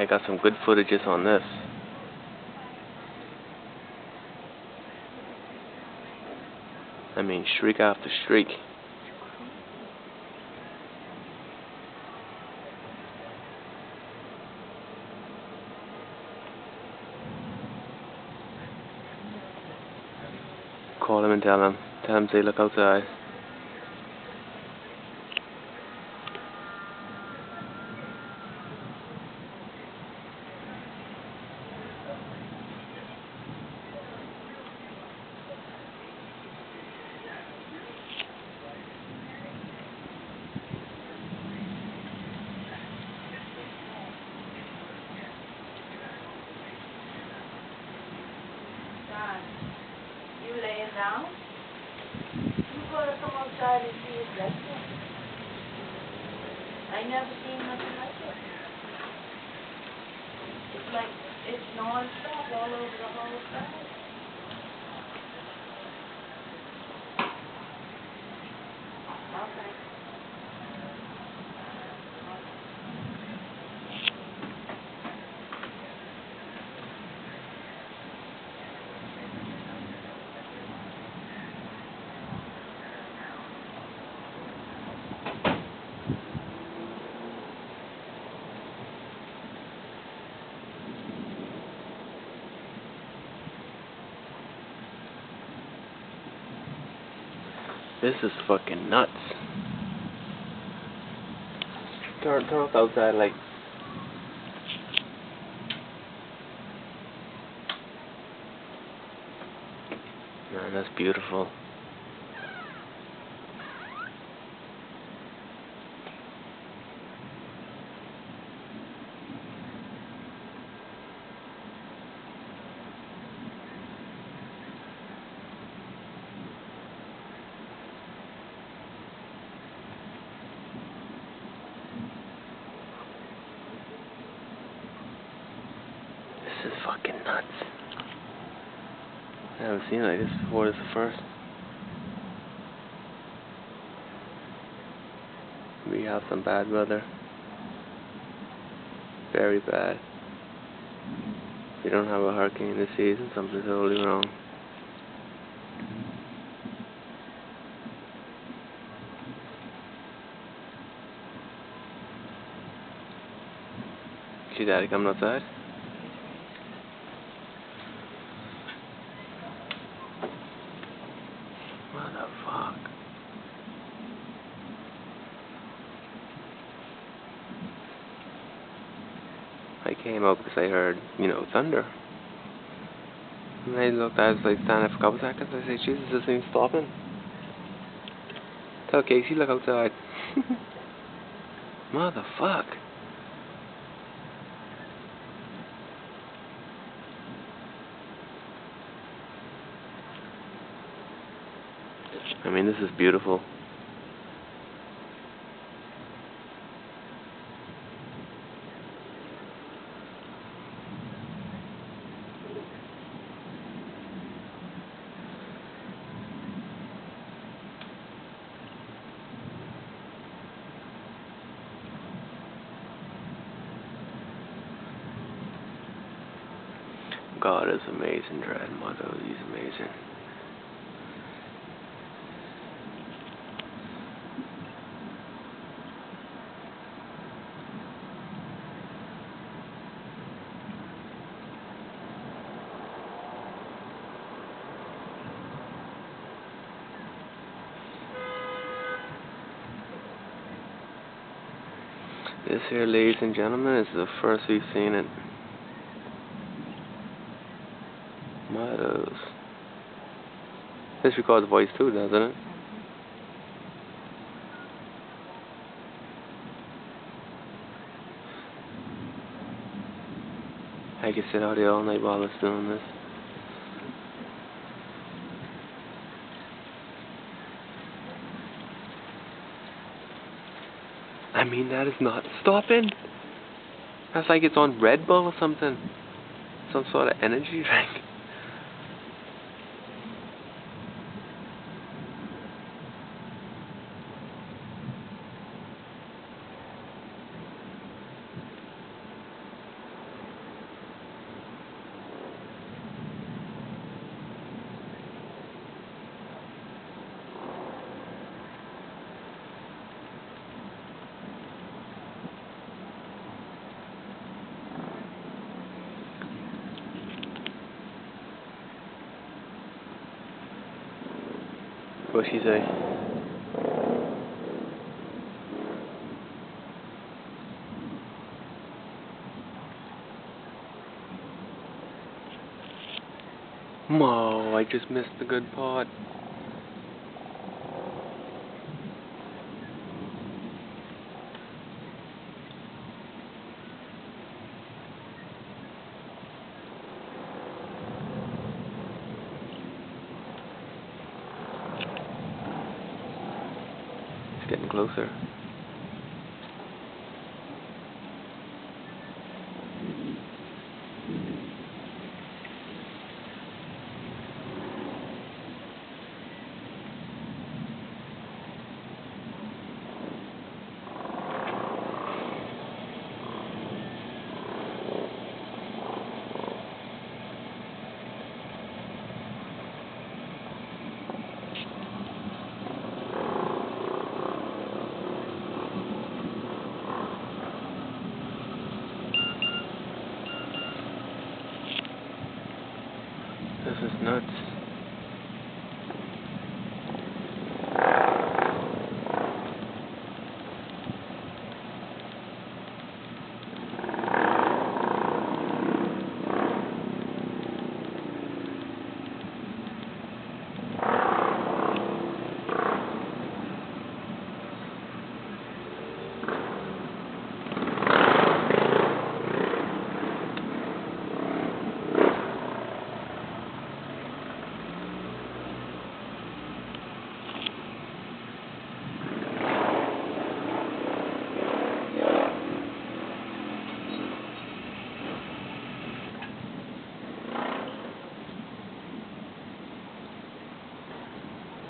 I got some good footages on this. I mean, shriek after shriek. Call him and tell him. Tell him to look outside. John, you laying down? You gotta come outside and see his breakfast. I never seen nothing like it. It's like, it's non-stop all over the whole side. Okay. This is fucking nuts. Turn off the outside light. Man, that's beautiful. This is fucking nuts. I haven't seen it like this before. This is the first. We have some bad weather. Very bad. We don't have a hurricane this season. Something's totally wrong. See Daddy coming outside? What the fuck? I came out because I heard, thunder. And I looked, I was like standing there for a couple seconds. I said, Jesus, this thing's stopping. Tell Casey, look outside. Motherfuck. I mean, this is beautiful. God is amazing, Dread Mother. He's amazing. This here, ladies and gentlemen, is the first we've seen it. Mottos. This records voice too, doesn't it? I could sit out here all night while it's doing this. I mean, that is not stopping. That's like it's on Red Bull or something. Some sort of energy drink. What'd she say? Mo, I just missed the good part. It's getting closer. This is nuts.